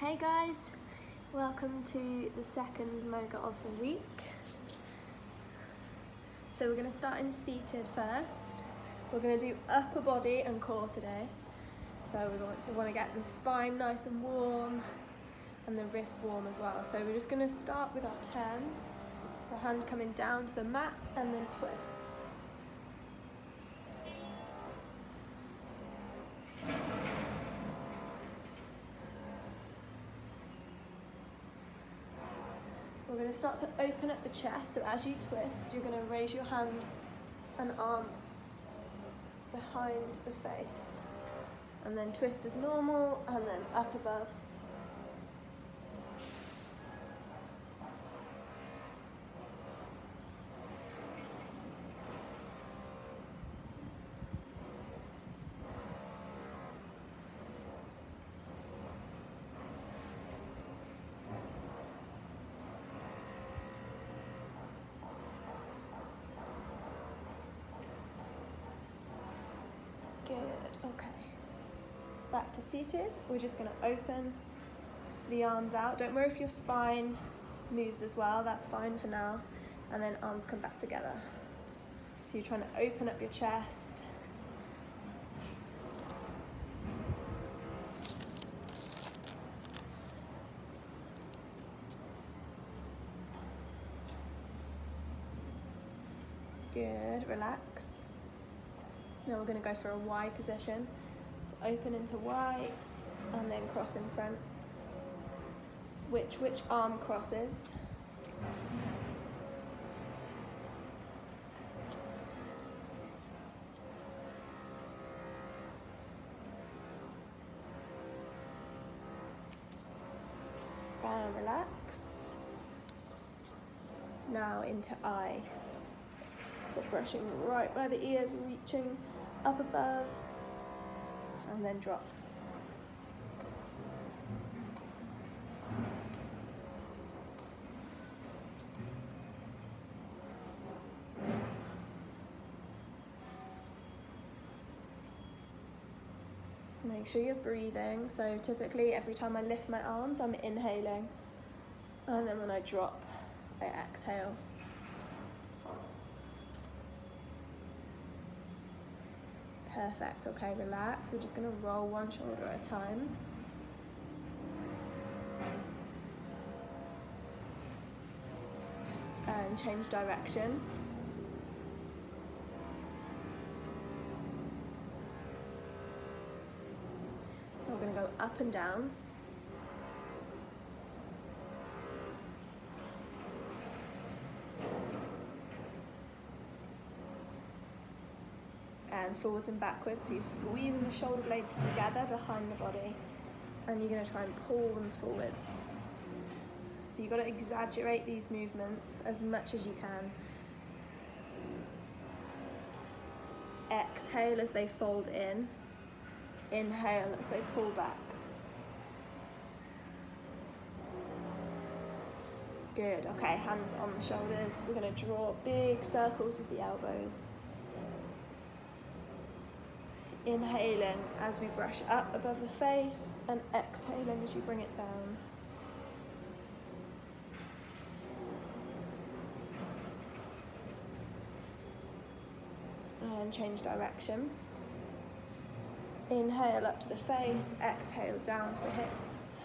Hey guys, welcome to the second Moga of the week. So we're going to start in seated first. We're going to do upper body and core today. So we want to get the spine nice and warm and the wrists warm as well. So we're just going to start with our turns. So hand coming down to the mat and then twist. We're going to start to open up the chest, so as you twist, you're going to raise your hand and arm behind the face, and then twist as normal, and then up above. Good, okay. Back to seated. We're just going to open the arms out. Don't worry if your spine moves as well, that's fine for now. And then arms come back together. So you're trying to open up your chest. Good, relax. Now we're going to go for a Y position. So open into Y and then cross in front. Switch which arm crosses. And relax. Now into I. So brushing right by the ears, reaching up above, and then drop. Make sure you're breathing. So typically every time I lift my arms, I'm inhaling. And then when I drop, I exhale. Perfect, okay, relax. We're just gonna roll one shoulder at a time. And change direction. We're gonna go up and down. And forwards and backwards, so you're squeezing the shoulder blades together behind the body, and you're going to try and pull them forwards. So you've got to exaggerate these movements as much as you can. Exhale as they fold in, inhale as they pull back. Good, okay, hands on the shoulders. We're going to draw big circles with the elbows. Inhaling as we brush up above the face and exhaling as you bring it down. And change direction. Inhale up to the face, exhale down to the hips.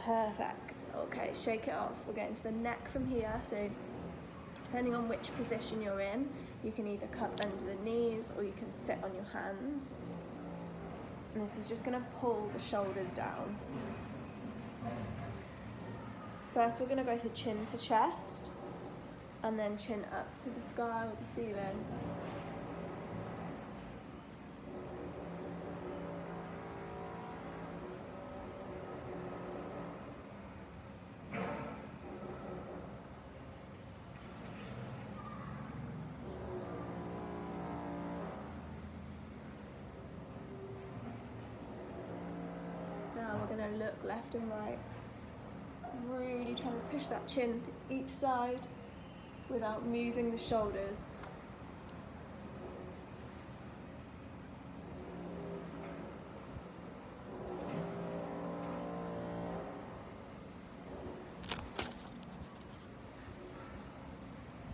Perfect. Okay, shake it off. We're getting to the neck from here, so depending on which position you're in, you can either cup under the knees or you can sit on your hands. And this is just going to pull the shoulders down. First we're going to go to chin to chest, and then chin up to the sky or the ceiling. Now we're going to look left and right, really trying to push that chin to each side without moving the shoulders.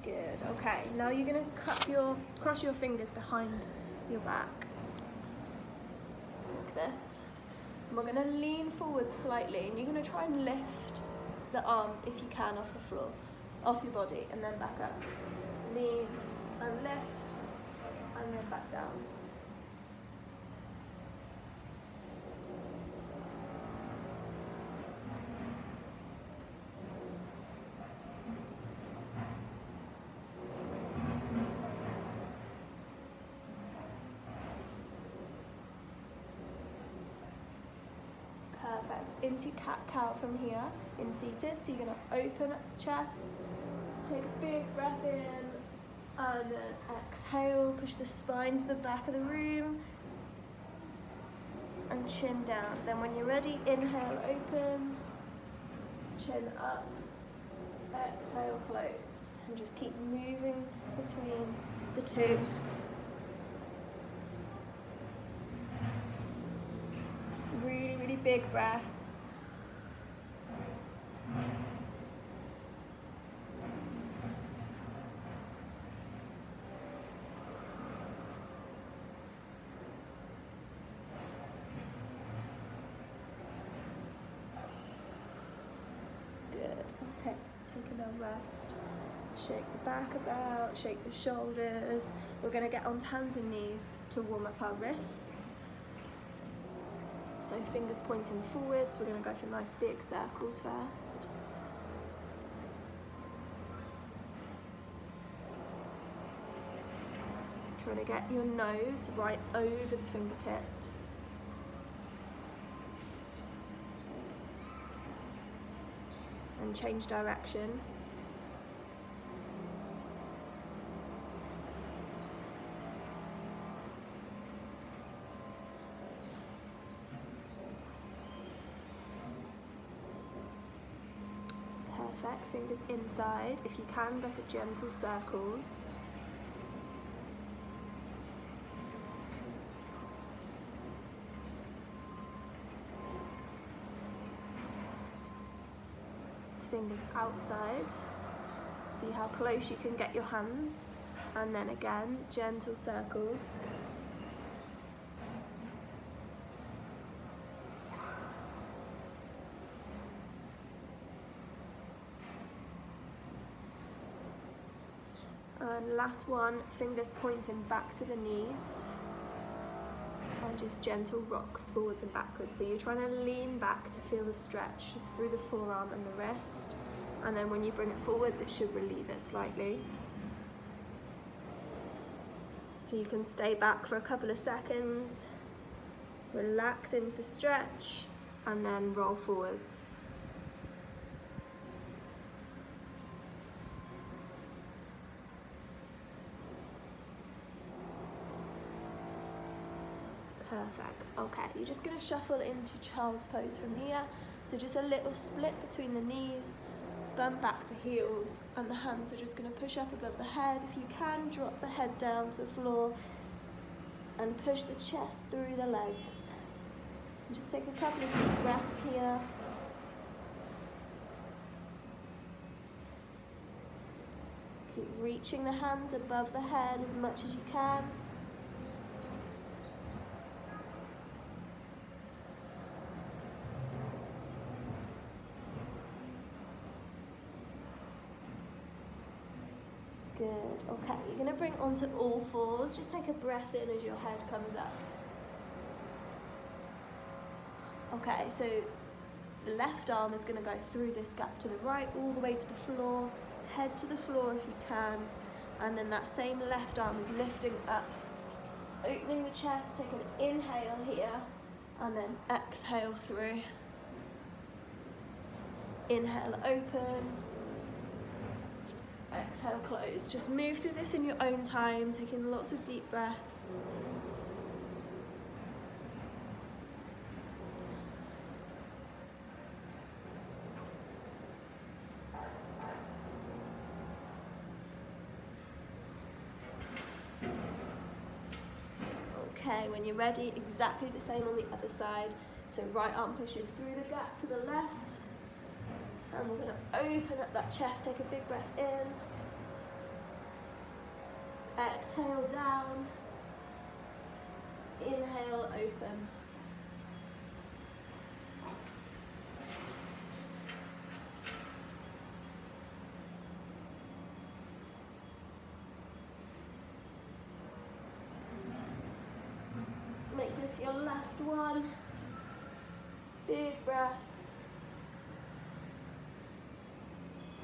Good, okay, now you're going to cross your fingers behind your back, like this. And we're going to lean forward slightly, and you're going to try and lift the arms, if you can, off the floor, off your body, and then back up. Lean and lift, and then back down. Perfect. Into cat-cow from here, in seated. So you're going to open up the chest, take a big breath in, and then exhale, push the spine to the back of the room, and chin down. Then when you're ready, inhale, open, chin up, exhale, close. And just keep moving between the two. Really, really big breaths. Good. Taking a rest. Shake the back about, shake the shoulders. We're going to get onto hands and knees to warm up our wrists. So fingers pointing forwards, we're going to go for nice big circles first. Trying to get your nose right over the fingertips. And change direction. Perfect, fingers inside. If you can, go for gentle circles. Fingers outside. See how close you can get your hands. And then again, gentle circles. And last one, fingers pointing back to the knees, and just gentle rocks forwards and backwards. So you're trying to lean back to feel the stretch through the forearm and the wrist, and then when you bring it forwards, it should relieve it slightly. So you can stay back for a couple of seconds, relax into the stretch, and then roll forwards. Perfect, okay, you're just going to shuffle into child's pose from here. So just a little split between the knees, bum back to heels, and the hands are just going to push up above the head. If you can, drop the head down to the floor and push the chest through the legs. And just take a couple of deep breaths here. Keep reaching the hands above the head as much as you can. Good, okay, you're going to bring onto all fours. Just take a breath in as your head comes up. Okay, so the left arm is going to go through this gap to the right, all the way to the floor. Head to the floor if you can. And then that same left arm is lifting up, opening the chest, take an inhale here, and then exhale through. Inhale, open. Exhale, close. Just move through this in your own time, taking lots of deep breaths. Okay, when you're ready, exactly the same on the other side. So right arm pushes through the gap to the left. And we're going to open up that chest, take a big breath in. Exhale down. Inhale, open. Make this your last one. Big breaths.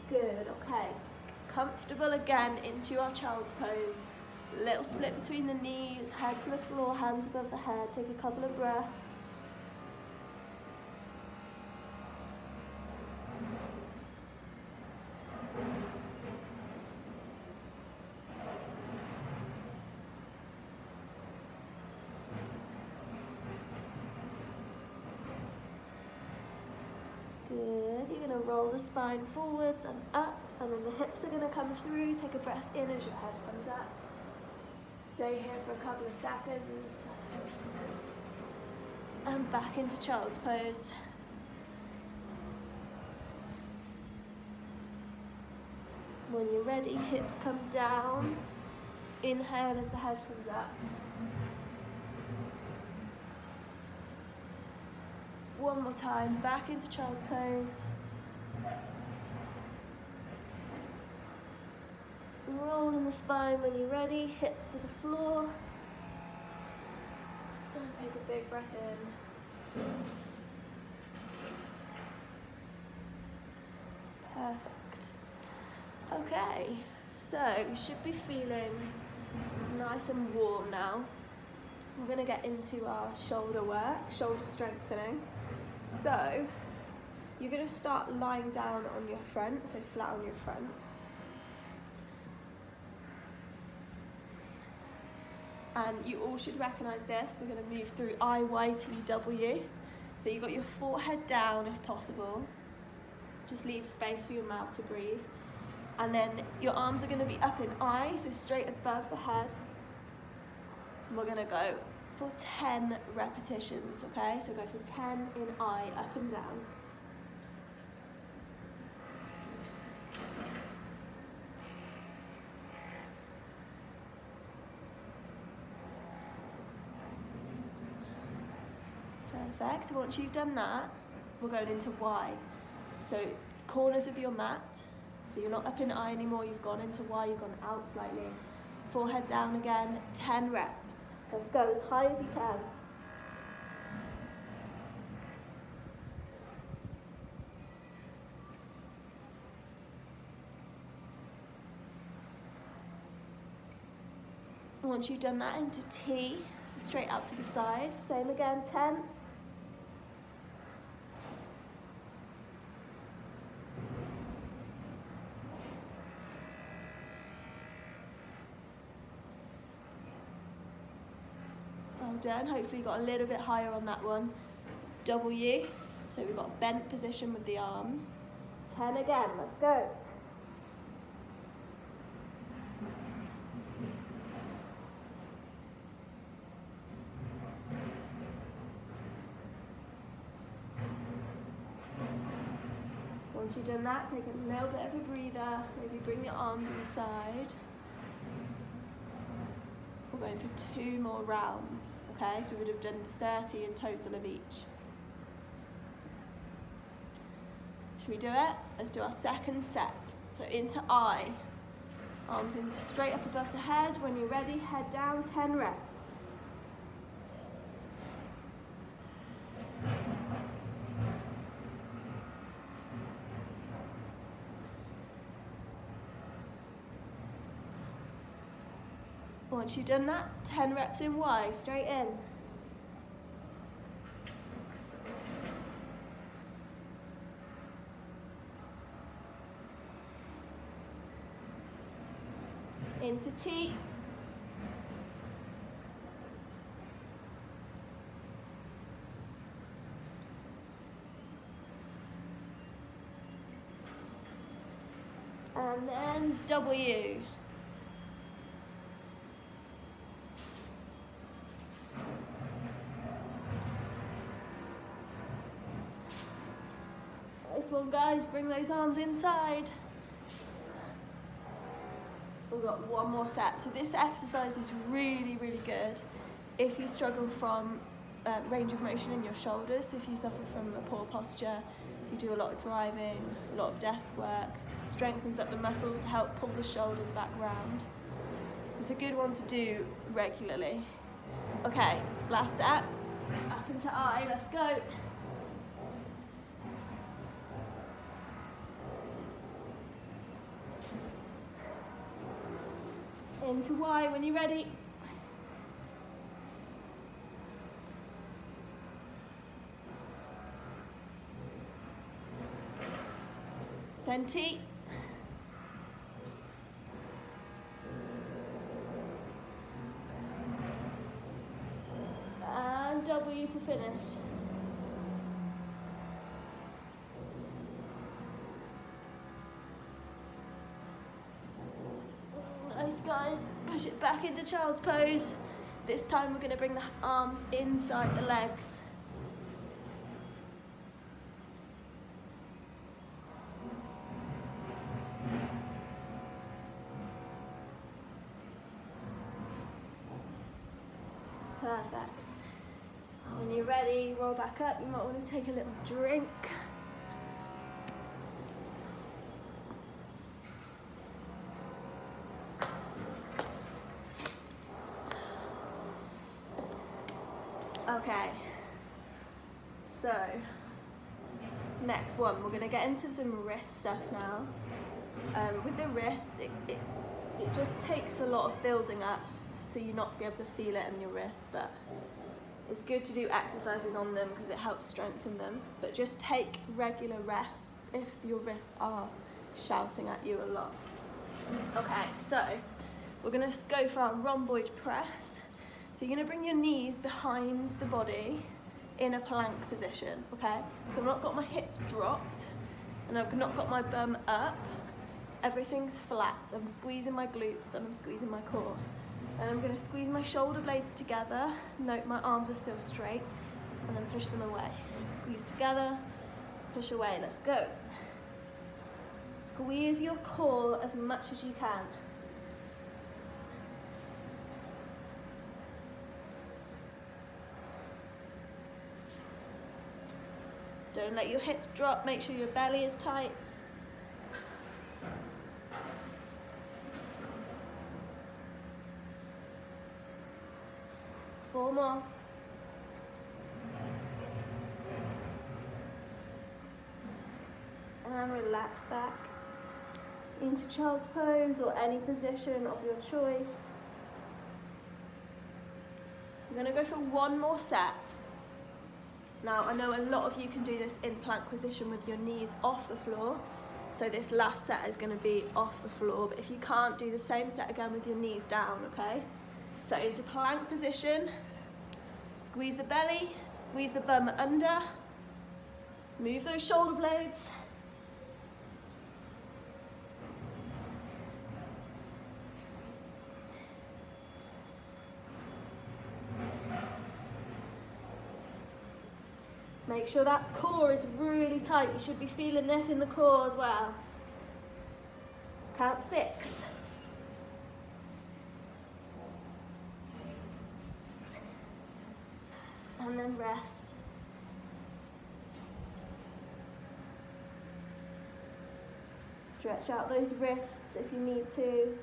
Good, okay. Comfortable again into our child's pose. Little split between the knees, head to the floor, hands above the head. Take a couple of breaths. Good, you're going to roll the spine forwards and up, and then the hips are going to come through. Take a breath in as your head comes up. Stay here for a couple of seconds. And back into child's pose. When you're ready, hips come down. Inhale as the head comes up. One more time, back into child's pose. Roll in the spine when you're ready, hips to the floor. And take a big breath in. Perfect. Okay, so you should be feeling nice and warm now. We're going to get into our shoulder work, shoulder strengthening. So you're going to start lying down on your front, so flat on your front. And you all should recognise this. We're going to move through IYTW. So you've got your forehead down if possible. Just leave space for your mouth to breathe. And then your arms are going to be up in I, so straight above the head. And we're going to go for 10 repetitions, okay? So go for 10 in I, up and down. Perfect. Once you've done that, we're going into Y. So corners of your mat. So you're not up in I anymore, you've gone into Y, you've gone out slightly. Forehead down again, 10 reps. Let's go as high as you can. Once you've done that, into T, so straight out to the side. Same again, 10. Well done. Hopefully you got a little bit higher on that one. W, so we've got bent position with the arms. 10 again, let's go. Once you've done that, take a little bit of a breather, maybe bring your arms inside. We're going for 2 more rounds, okay? So we would have done 30 in total of each. Should we do it? Let's do our second set. So into I, arms into straight up above the head. When you're ready, head down, 10 reps. Once you've done that, 10 reps in Y, straight in. Into T. And then W. guys, bring those arms inside. We've got one more set. So this exercise is really, really good if you struggle from range of motion in your shoulders. If you suffer from a poor posture, you do a lot of driving, a lot of desk work, strengthens up the muscles to help pull the shoulders back round. It's a good one to do regularly. Okay, last set. Up into I, let's go. Into Y when you're ready. Then T. And W to finish. Nice, guys. Push it back into child's pose. This time we're going to bring the arms inside the legs. Perfect. When you're ready, roll back up. You might want to take a little drink. Okay, so next one, we're going to get into some wrist stuff now. With the wrists, it just takes a lot of building up for you not to be able to feel it in your wrists, but it's good to do exercises on them because it helps strengthen them. But just take regular rests if your wrists are shouting at you a lot. Okay, so we're going to go for our rhomboid press. So you're going to bring your knees behind the body in a plank position, okay? So I've not got my hips dropped and I've not got my bum up. Everything's flat. I'm squeezing my glutes and I'm squeezing my core. And I'm going to squeeze my shoulder blades together. Note my arms are still straight. And then push them away. Squeeze together, push away. Let's go. Squeeze your core as much as you can. Don't let your hips drop, make sure your belly is tight. Four more. And relax back into child's pose or any position of your choice. I'm going to go for one more set. Now, I know a lot of you can do this in plank position with your knees off the floor. So this last set is going to be off the floor. But if you can't, do the same set again with your knees down, okay? So into plank position. Squeeze the belly, squeeze the bum under. Move those shoulder blades. Make sure that core is really tight. You should be feeling this in the core as well. Count 6. And then rest. Stretch out those wrists if you need to.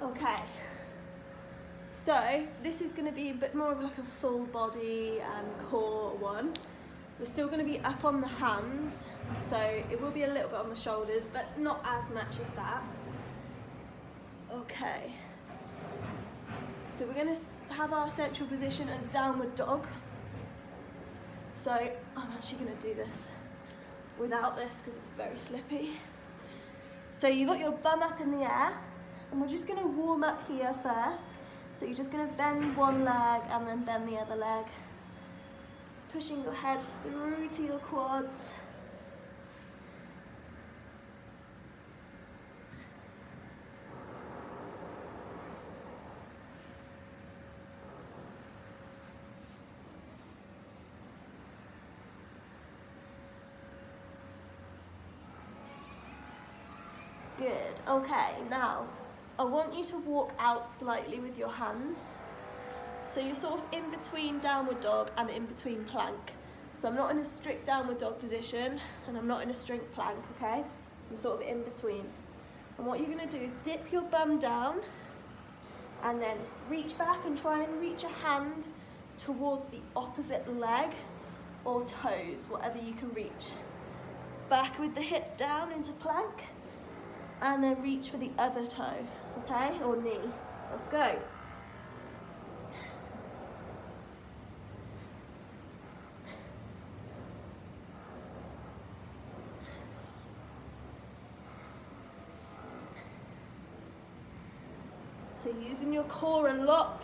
Okay, so this is going to be a bit more of like a full body and core one. We're still going to be up on the hands, so it will be a little bit on the shoulders, but not as much as that. Okay, so we're going to have our central position as downward dog. So I'm actually going to do this without this because it's very slippy. So you've got your bum up in the air, and we're just going to warm up here first. So you're just going to bend one leg and then bend the other leg. pushing your head through to your quads. Good, okay, now I want you to walk out slightly with your hands. So you're sort of in between downward dog and in between plank. So I'm not in a strict downward dog position and I'm not in a strict plank, okay? I'm sort of in between. And what you're gonna do is dip your bum down and then reach back and try and reach a hand towards the opposite leg or toes, whatever you can reach. Back with the hips down into plank and then reach for the other toe, okay, or knee. Let's go. So using your core a lot.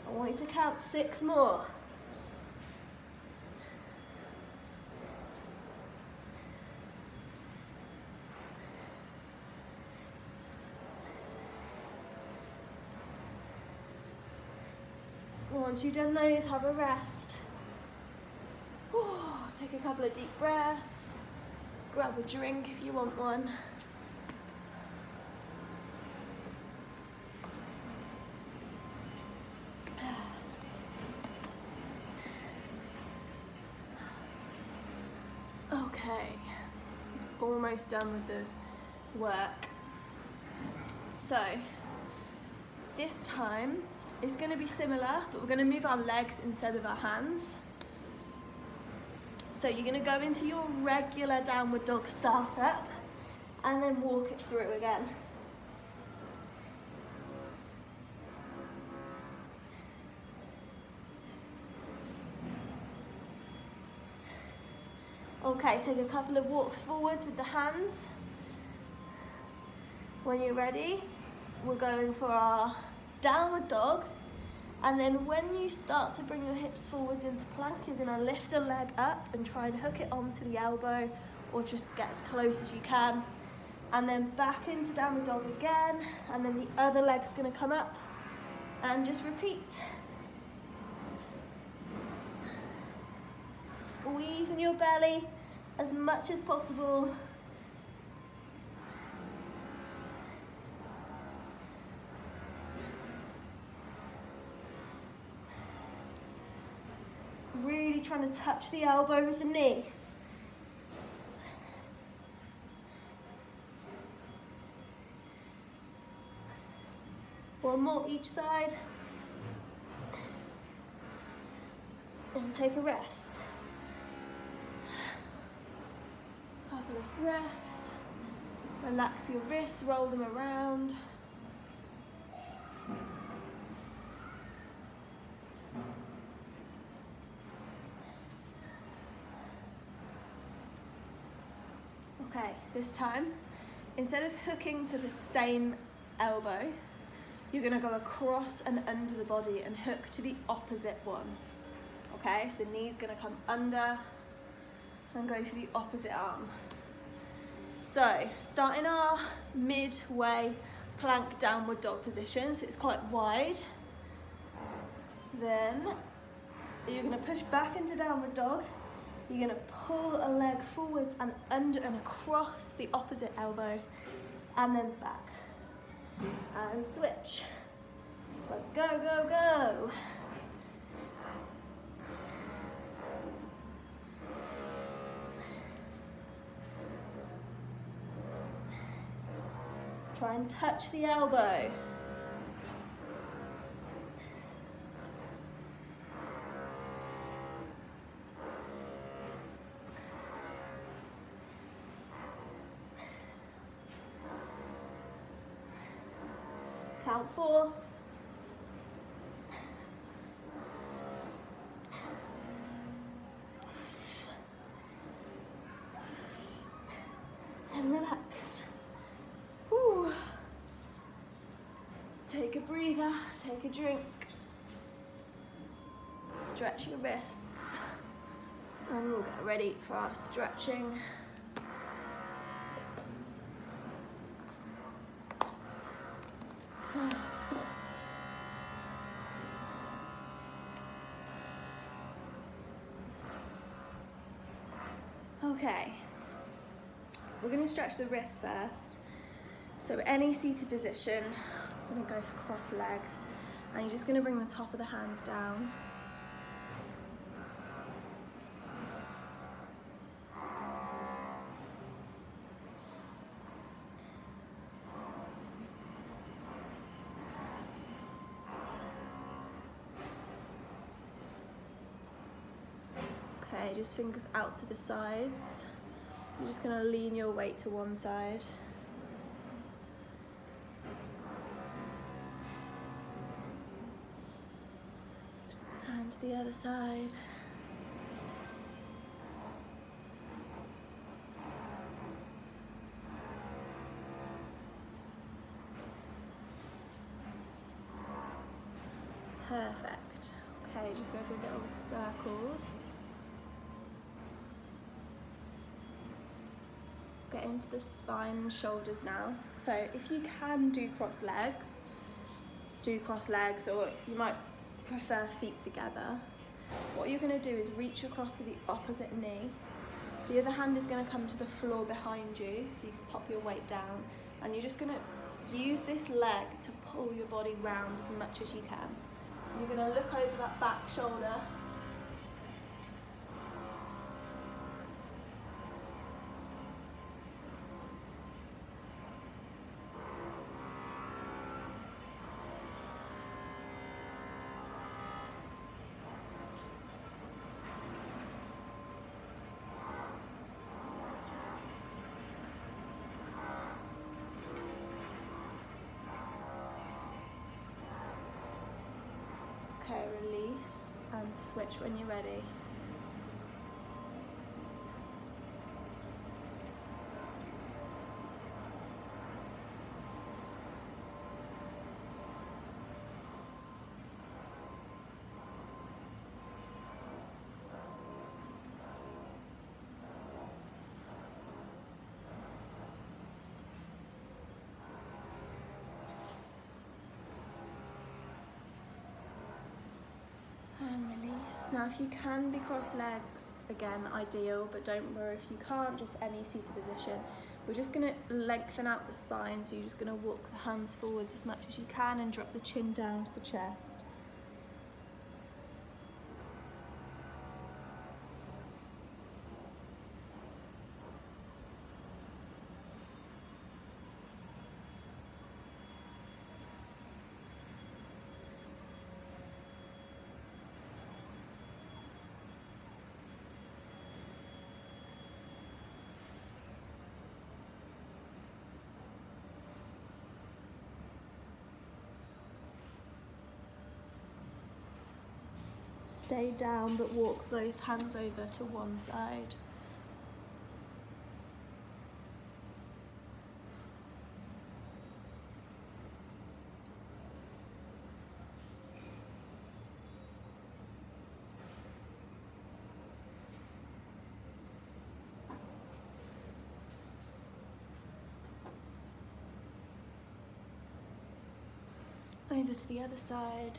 I want you to count 6 more. Once you've done those, have a rest. Take a couple of deep breaths. Grab a drink if you want one. Okay, almost done with the work. So, this time it's going to be similar, but we're going to move our legs instead of our hands. So you're going to go into your regular downward dog startup and then walk it through again. Okay, take a couple of walks forwards with the hands. When you're ready, we're going for our downward dog, and then when you start to bring your hips forwards into plank, you're going to lift a leg up and try and hook it onto the elbow, or just get as close as you can, and then back into downward dog again, and then the other leg's going to come up, and just repeat. Squeeze in your belly as much as possible. Really trying to touch the elbow with the knee. One more each side. And take a rest. Couple of breaths. Relax your wrists, roll them around. Okay, this time, instead of hooking to the same elbow, you're going to go across and under the body and hook to the opposite one. Okay, so knee's going to come under and go for the opposite arm. So, starting our midway plank downward dog position, so it's quite wide. Then, you're going to push back into downward dog. You're going to pull a leg forwards and under and across the opposite elbow, and then back. And switch. Let's go, go, go. Try and touch the elbow. Count 4. and relax. Whew. Take a breather, take a drink. Stretch your wrists, and we'll get ready for our stretching. Okay, we're going to stretch the wrist first. So any seated position, I'm going to go for cross legs, and you're just going to bring the top of the hands down. Okay, just fingers out to the sides. You're just going to lean your weight to one side. And to the other side. Perfect. Okay, just go through little circles. Get into the spine and shoulders now. So if you can do cross legs, or you might prefer feet together. What you're going to do is reach across to the opposite knee. The other hand is going to come to the floor behind you, so you can pop your weight down, and you're just going to use this leg to pull your body round as much as you can. You're going to look over that back shoulder. Okay, release and switch when you're ready. And release. Now if you can be cross legs, again ideal, but don't worry if you can't, just any seated position. We're just going to lengthen out the spine, so you're just going to walk the hands forwards as much as you can and drop the chin down to the chest. Stay down, but walk both hands over to one side. Over to the other side.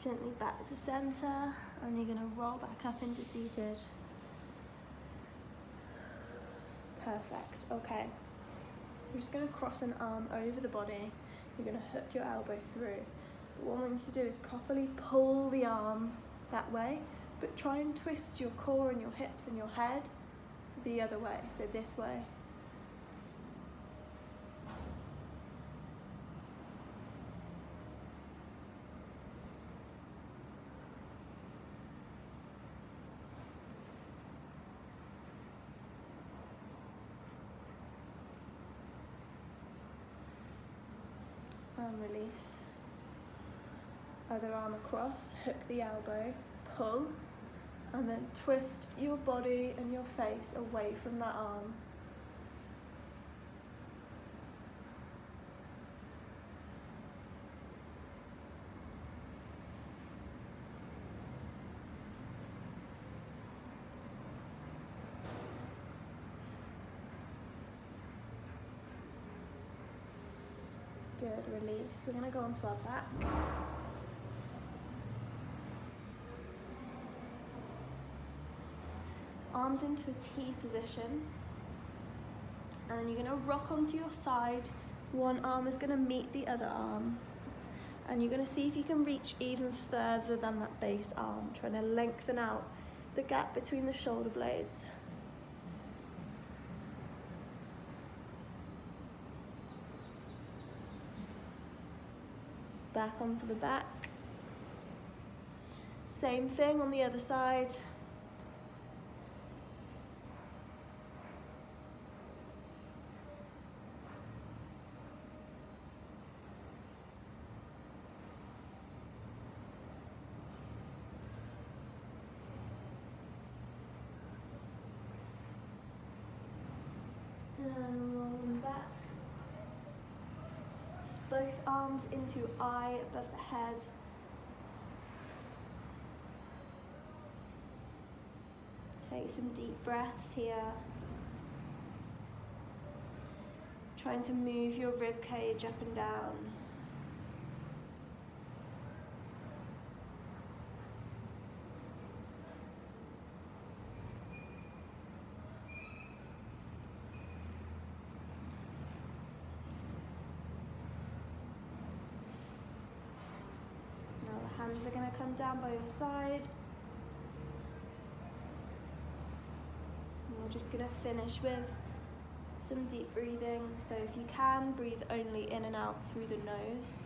Gently back to center, and you're going to roll back up into seated. Perfect, okay. You're just going to cross an arm over the body. You're going to hook your elbow through. But what I want you to do is properly pull the arm that way, but try and twist your core and your hips and your head the other way, so this way. And release. Other arm across, hook the elbow, pull, and then twist your body and your face away from that arm. Good, release. We're going to go onto our back. Arms into a T position. And then you're going to rock onto your side. One arm is going to meet the other arm. And you're going to see if you can reach even further than that base arm, trying to lengthen out the gap between the shoulder blades. Back onto the back. Same thing on the other side. And rolling back. Both arms into eye above the head. Take some deep breaths here. Trying to move your rib cage up and down. Hands are going to come down by your side. And we're just going to finish with some deep breathing. So if you can, breathe only in and out through the nose.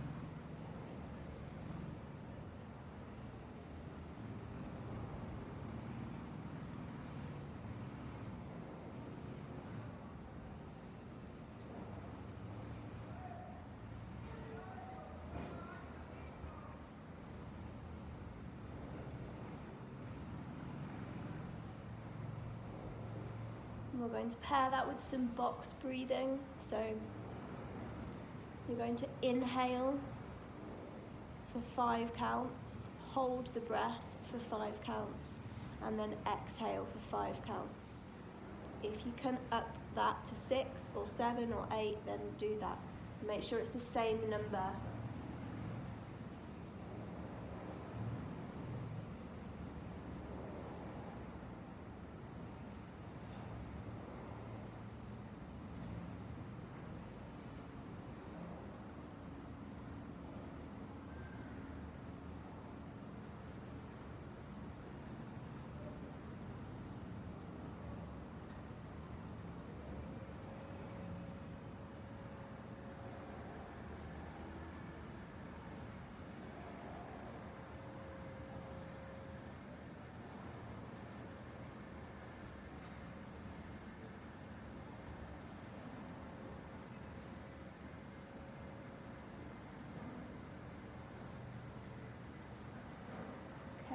We're going to pair that with some box breathing. So you're going to inhale for 5 counts, hold the breath for 5 counts, and then exhale for 5 counts. If you can up that to 6 or 7 or 8, then do that. Make sure it's the same number.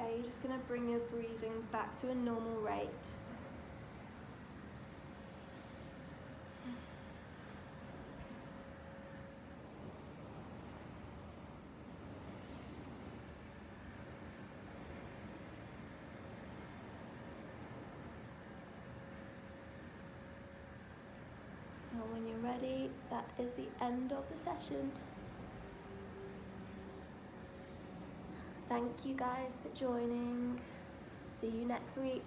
Okay, you're just going to bring your breathing back to a normal rate. Now when you're ready, that is the end of the session. Thank you guys for joining. See you next week.